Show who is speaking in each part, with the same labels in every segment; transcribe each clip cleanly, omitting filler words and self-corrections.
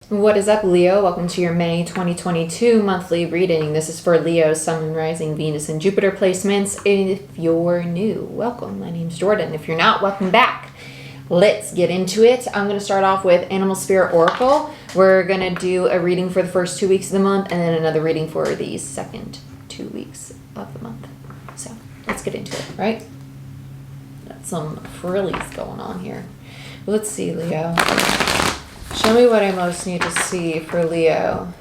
Speaker 1: What is up, Leo? Welcome to your May 2022 monthly reading. This is for Leo, Sun, Moon, Rising, Venus, and Jupiter placements. If you're new, welcome. My name's Jordyn. If you're not, welcome back. Let's get into it. I'm going to start off with Animal Spirit Oracle. We're going to do a reading for the first 2 weeks of the month and then another reading for the second 2 weeks of the month. So let's get into it, right? Got some frillies going on here. Let's see, Leo. Show me what I most need to see for Leo.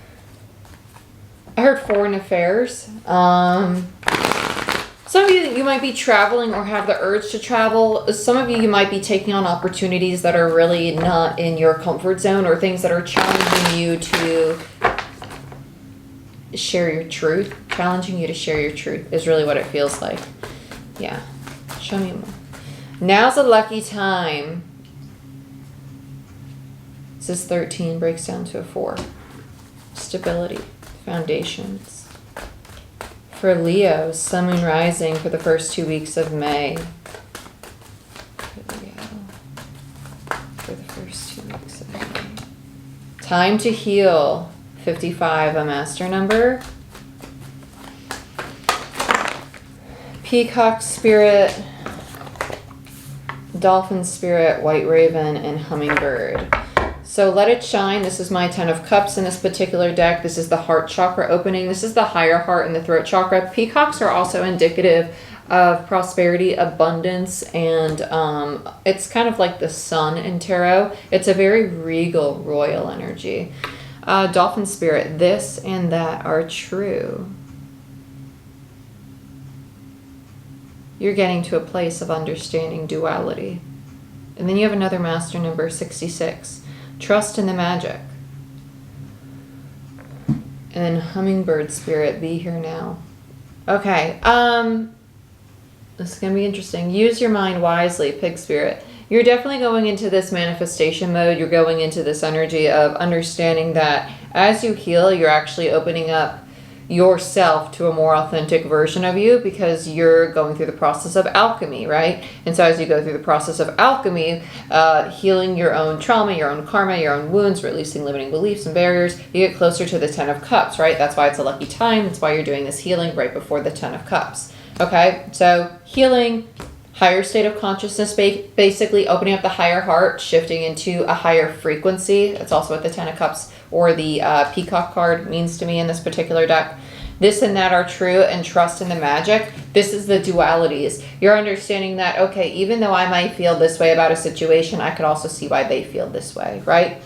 Speaker 1: I heard foreign affairs. Some of you might be traveling or have the urge to travel. Some of you might be taking on opportunities that are really not in your comfort zone, or things that are challenging you to share your truth. Challenging you to share your truth is really what it feels like. Yeah. Show me more. Now's a lucky time. This 13 breaks down to a 4. Stability, foundations. For Leo, Sun, Moon, Rising for the first 2 weeks of May. For Leo, for the first 2 weeks of May. Time to heal, 55, a master number. Peacock Spirit, Dolphin Spirit, White Raven, and Hummingbird. So let it shine. This is my 10 of Cups in this particular deck. This is the heart chakra opening. This is the higher heart and the throat chakra. Peacocks are also indicative of prosperity, abundance, and it's kind of like the sun in tarot. It's a very regal, royal energy. Dolphin Spirit, this and that are true. You're getting to a place of understanding duality. And then you have another master number, 66. Trust in the magic. And then Hummingbird Spirit, be here now. Okay, this is going to be interesting. Use your mind wisely, Pig Spirit. You're definitely going into this manifestation mode. You're going into this energy of understanding that as you heal, you're actually opening up yourself to a more authentic version of you, because you're going through the process of alchemy, right? And so as you go through the process of alchemy, healing your own trauma, your own karma, your own wounds, releasing limiting beliefs and barriers, you get closer to the 10 of Cups, right? That's why it's a lucky time. That's why you're doing this healing right before the 10 of Cups. Okay, so healing, higher state of consciousness, basically opening up the higher heart, shifting into a higher frequency. That's also what the 10 of Cups or the Peacock card means to me in this particular deck. This and that are true, and trust in the magic. This is the dualities. You're understanding that, okay, even though I might feel this way about a situation, I could also see why they feel this way, right?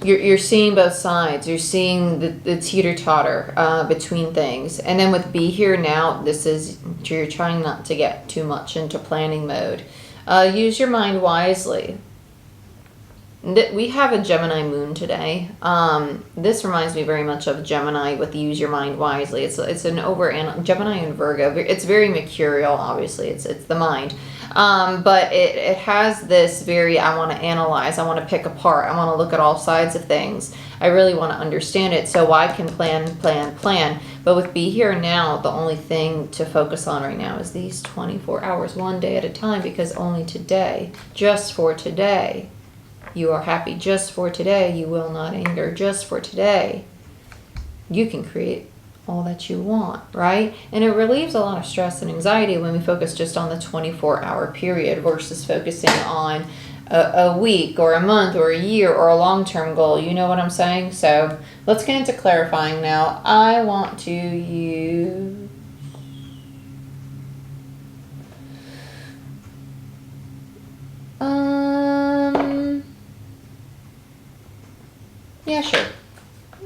Speaker 1: You're seeing both sides. You're seeing the teeter-totter between things. And then with Be Here Now, this is, you're trying not to get too much into planning mode. Use your mind wisely. We have a Gemini Moon today. This reminds me very much of Gemini with Use Your Mind Wisely. It's an Gemini and Virgo. It's very mercurial, obviously. It's the mind. But it has this very, I want to analyze, I want to pick apart, I want to look at all sides of things. I really want to understand it so I can plan. But with Be Here Now, the only thing to focus on right now is these 24 hours, one day at a time, because only today, just for today, you are happy. Just for today, you will not anger. Just for today, you can create all that you want, right? And it relieves a lot of stress and anxiety when we focus just on the 24-hour period versus focusing on a week or a month or a year or a long-term goal. You know what I'm saying? So let's get into clarifying now. I want to use... Yeah, sure.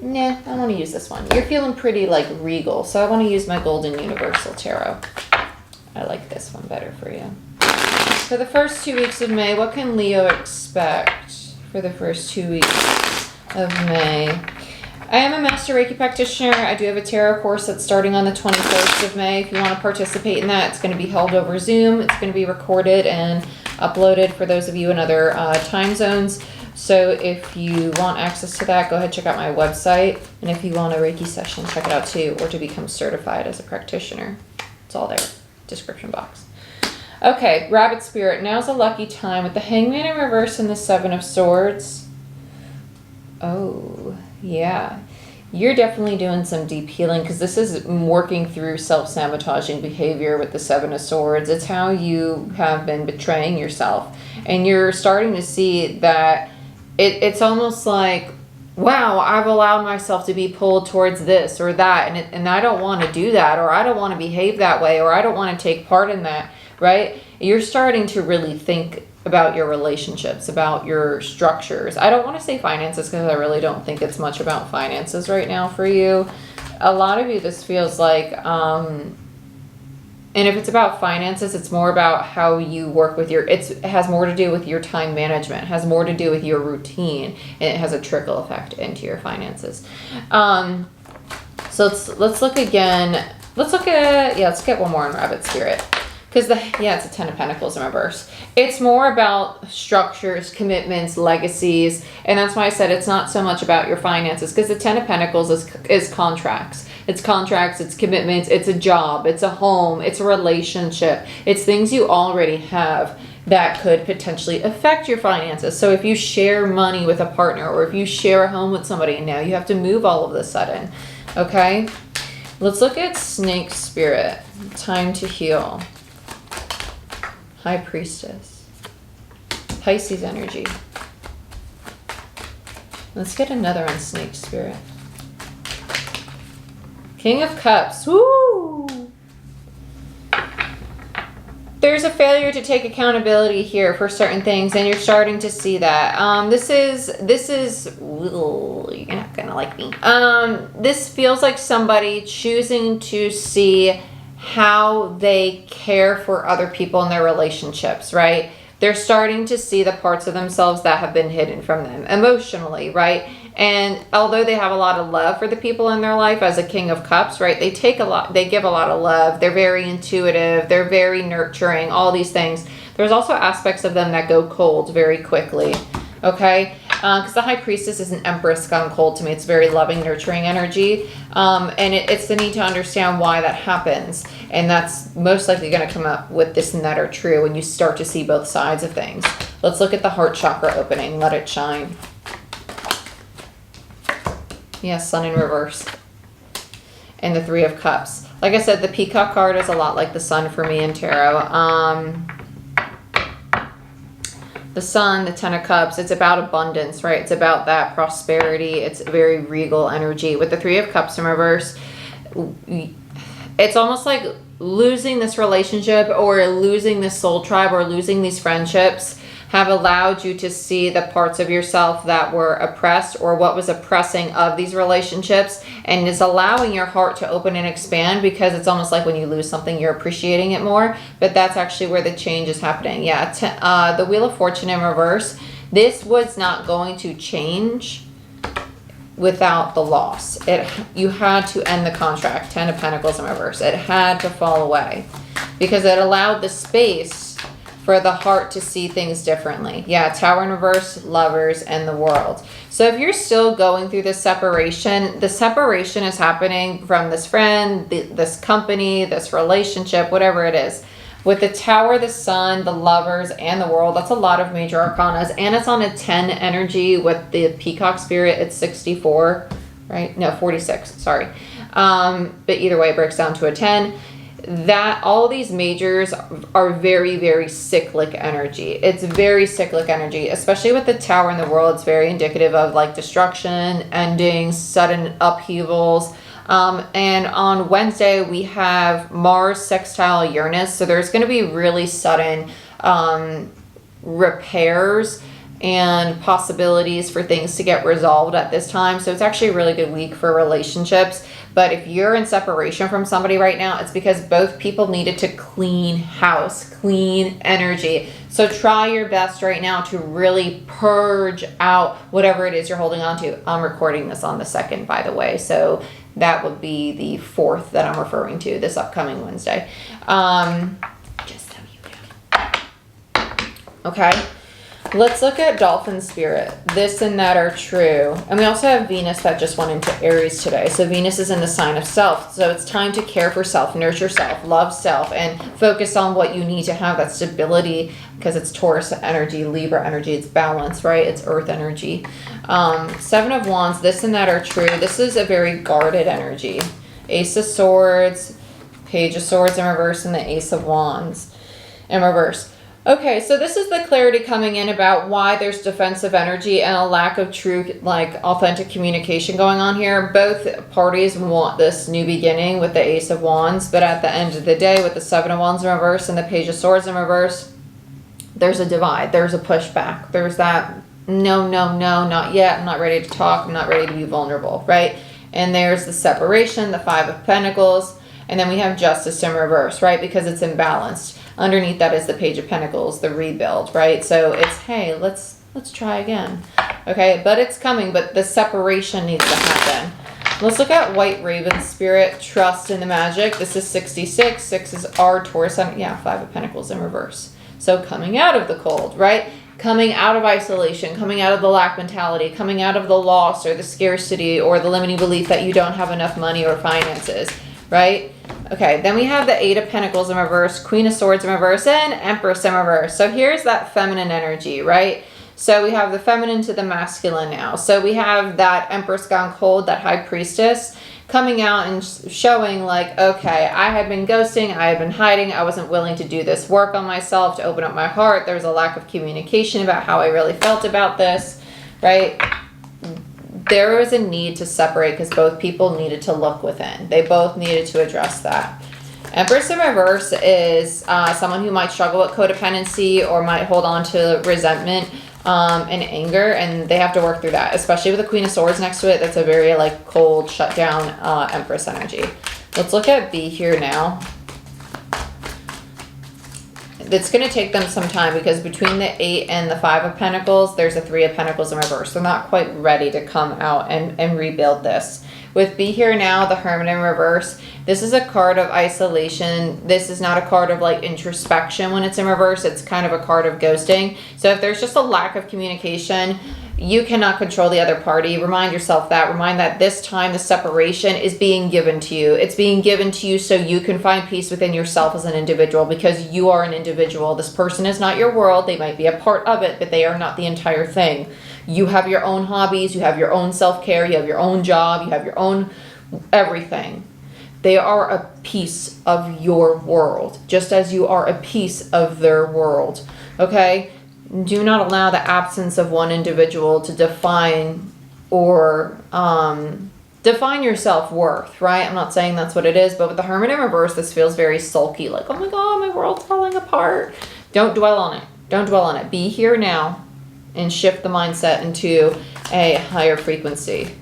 Speaker 1: Nah, I want to use this one. You're feeling pretty, like, regal, so I want to use my Golden Universal Tarot. I like this one better for you. For the first 2 weeks of May, what can Leo expect for the first 2 weeks of May? I am a Master Reiki practitioner. I do have a tarot course that's starting on the 21st of May. If you want to participate in that, it's going to be held over Zoom. It's going to be recorded and uploaded for those of you in other time zones. So if you want access to that, go ahead and check out my website. And if you want a Reiki session, check it out too, or to become certified as a practitioner. It's all there, description box. Okay, Rabbit Spirit, now's a lucky time with the Hangman in reverse and the Seven of Swords. Oh, yeah. You're definitely doing some deep healing because this is working through self-sabotaging behavior with the Seven of Swords. It's how you have been betraying yourself. And you're starting to see that it's almost like, wow, I've allowed myself to be pulled towards this or that. And I don't want to do that, or I don't want to behave that way, or I don't want to take part in that, right? You're starting to really think about your relationships, about your structures. I don't want to say finances because I really don't think it's much about finances right now for you. A lot of you, this feels like, and if it's about finances, it's more about how you work with it has more to do with your time management, has more to do with your routine, and it has a trickle effect into your finances. So let's look again. Let's get one more on Rabbit Spirit. Because it's a Ten of Pentacles in reverse. It's more about structures, commitments, legacies. And that's why I said it's not so much about your finances. Because the Ten of Pentacles is contracts. It's contracts, it's commitments, it's a job, it's a home, it's a relationship. It's things you already have that could potentially affect your finances. So if you share money with a partner, or if you share a home with somebody, and now you have to move all of a sudden. Okay? Let's look at Snake Spirit. Time to heal. High Priestess. Pisces energy. Let's get another on Snake Spirit. King of Cups. Woo! There's a failure to take accountability here for certain things, and you're starting to see that. This is ooh, you're not gonna like me. This feels like somebody choosing to see how they care for other people in their relationships, right? They're starting to see the parts of themselves that have been hidden from them emotionally, right? And although they have a lot of love for the people in their life as a King of Cups, right? They give a lot of love. They're very intuitive. They're very nurturing, all these things. There's also aspects of them that go cold very quickly, okay? Because the High Priestess is an Empress gone cold to me. It's very loving, nurturing energy. And it's the need to understand why that happens. And that's most likely going to come up with this Nutter True when you start to see both sides of things. Let's look at the heart chakra opening. Let it shine. Yeah, Sun in reverse. And the Three of Cups. Like I said, the Peacock card is a lot like the Sun for me in tarot. The Sun, the Ten of Cups, it's about abundance, right? It's about that prosperity. It's very regal energy. With the Three of Cups in reverse, it's almost like losing this relationship or losing this soul tribe or losing these friendships have allowed you to see the parts of yourself that were oppressed or what was oppressing of these relationships, and is allowing your heart to open and expand, because it's almost like when you lose something, you're appreciating it more. But that's actually where the change is happening. Yeah, the Wheel of Fortune in reverse. This was not going to change without the loss. You had to end the contract. Ten of Pentacles in reverse. It had to fall away because it allowed the space for the heart to see things differently. Yeah, Tower in reverse, Lovers, and the World. So if you're still going through this separation, the separation is happening from this friend, this company, this relationship, whatever it is. With the Tower, the Sun, the Lovers, and the World, that's a lot of major arcanas. And it's on a 10 energy. With the Peacock Spirit, it's 64, right? No, 46, sorry. But either way, it breaks down to a 10. That all these majors are very, very cyclic energy. It's very cyclic energy, especially with the Tower in the World. It's very indicative of like destruction, endings, sudden upheavals. And on Wednesday, we have Mars sextile Uranus. So there's going to be really sudden repairs and possibilities for things to get resolved at this time. So it's actually a really good week for relationships. But if you're in separation from somebody right now, it's because both people needed to clean house, clean energy. So try your best right now to really purge out whatever it is you're holding on to. I'm recording this on the 2nd, by the way. So that would be the 4th that I'm referring to, this upcoming Wednesday. Just so you know. Okay. Let's look at Dolphin Spirit. This and that are true. And we also have Venus that just went into Aries today. So Venus is in the sign of self. So it's time to care for self, nurture self, love self, and focus on what you need to have, that stability, because it's Taurus energy, Libra energy, it's balance, right? It's earth energy. Seven of Wands, this and that are true. This is a very guarded energy. Ace of Swords, Page of Swords in reverse, and the Ace of Wands in reverse. Okay, so this is the clarity coming in about why there's defensive energy and a lack of true, like, authentic communication going on here. Both parties want this new beginning with the Ace of Wands, but at the end of the day, with the Seven of Wands in reverse and the Page of Swords in reverse, there's a divide, there's a pushback, there's that no, not yet, I'm not ready to talk, I'm not ready to be vulnerable, right? And there's the separation, the Five of Pentacles, and then we have Justice in reverse, right? Because it's imbalanced. Underneath that is the Page of Pentacles, the rebuild, right? So it's, hey, let's try again. Okay, but it's coming, but the separation needs to happen. Let's look at White Raven Spirit, trust in the magic. This is 66. 6 is our Taurus. Yeah, Five of Pentacles in reverse. So coming out of the cold, right? Coming out of isolation, coming out of the lack mentality, coming out of the loss or the scarcity or the limiting belief that you don't have enough money or finances, right? Okay, then we have the Eight of Pentacles in reverse, Queen of Swords in reverse, and Empress in reverse. So here's that feminine energy, right? So we have the feminine to the masculine now. So we have that Empress gone cold, that High Priestess, coming out and showing like, okay, I had been ghosting, I had been hiding, I wasn't willing to do this work on myself, to open up my heart. There was a lack of communication about how I really felt about this, right? There was a need to separate because both people needed to look within. They both needed to address that. Empress in reverse is someone who might struggle with codependency or might hold on to resentment and anger, and they have to work through that, especially with the Queen of Swords next to it. That's a very like cold, shut down Empress energy. Let's look at B here now. It's going to take them some time because between the 8 and the 5 of Pentacles, there's a 3 of Pentacles in reverse. They're not quite ready to come out and rebuild this. With Be Here Now, the Hermit in reverse, this is a card of isolation. This is not a card of like introspection when it's in reverse. It's kind of a card of ghosting. So if there's just a lack of communication, you cannot control the other party. Remind yourself that. Remind that this time the separation is being given to you. It's being given to you so you can find peace within yourself as an individual, because you are an individual. This person is not your world. They might be a part of it, but they are not the entire thing. You have your own hobbies. You have your own self-care. You have your own job. You have your own everything. They are a piece of your world, just as you are a piece of their world. Okay? Do not allow the absence of one individual to define or define your self-worth, right? I'm not saying that's what it is, but with the Hermit in reverse, this feels very sulky, like, oh my God, my world's falling apart. Don't dwell on it. Don't dwell on it. Be here now and shift the mindset into a higher frequency.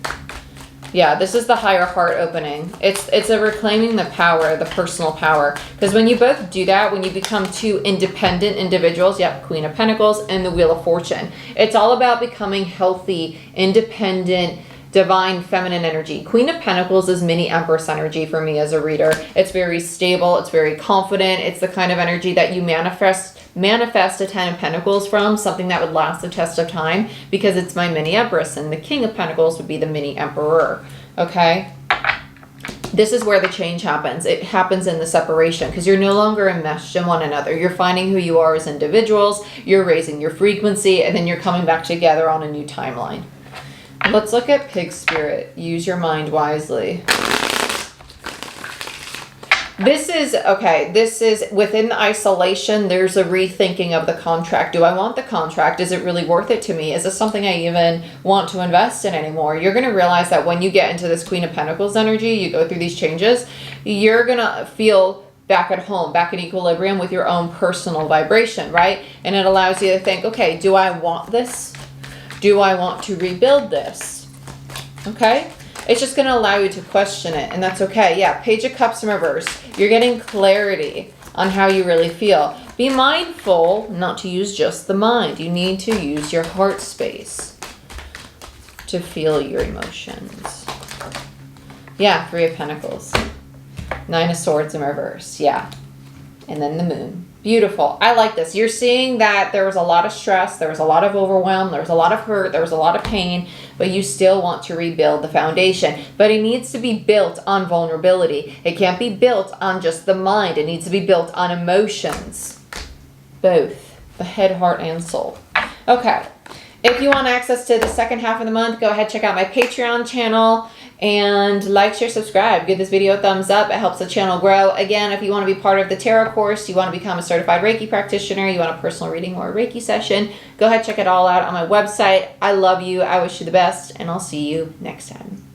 Speaker 1: Yeah, this is the higher heart opening. It's a reclaiming the power, the personal power. Because when you both do that, when you become two independent individuals, yep, Queen of Pentacles and the Wheel of Fortune. It's all about becoming healthy, independent, divine feminine energy. Queen of Pentacles is mini Empress energy for me as a reader. It's very stable. It's very confident. It's the kind of energy that you manifest a 10 of Pentacles from, something that would last the test of time, because it's my mini Empress, and the King of Pentacles would be the mini Emperor. Okay? This is where the change happens. It happens in the separation because you're no longer enmeshed in one another. You're finding who you are as individuals, you're raising your frequency, and then you're coming back together on a new timeline. Let's look at Pig Spirit. Use your mind wisely. This is within the isolation. There's a rethinking of the contract. Do I want the contract? Is it really worth it to me? Is this something I even want to invest in anymore? You're going to realize that when you get into this Queen of Pentacles energy, you go through these changes, you're going to feel back at home, back in equilibrium with your own personal vibration, right? And it allows you to think, okay, do I want this? Do I want to rebuild this? Okay? It's just going to allow you to question it, and that's okay. Yeah, Page of Cups in reverse. You're getting clarity on how you really feel. Be mindful not to use just the mind. You need to use your heart space to feel your emotions. Yeah, Three of Pentacles. Nine of Swords in reverse. Yeah. And then the Moon. Beautiful. I like this. You're seeing that there was a lot of stress, there was a lot of overwhelm, there was a lot of hurt, there was a lot of pain, but you still want to rebuild the foundation. But it needs to be built on vulnerability. It can't be built on just the mind. It needs to be built on emotions. Both. The head, heart, and soul. Okay. If you want access to the second half of the month, go ahead, check out my Patreon channel. And like, share, subscribe. Give this video a thumbs up. It helps the channel grow. Again, if you want to be part of the tarot course, you want to become a certified Reiki practitioner, you want a personal reading or a Reiki session, go ahead, check it all out on my website. I love you. I wish you the best, and I'll see you next time.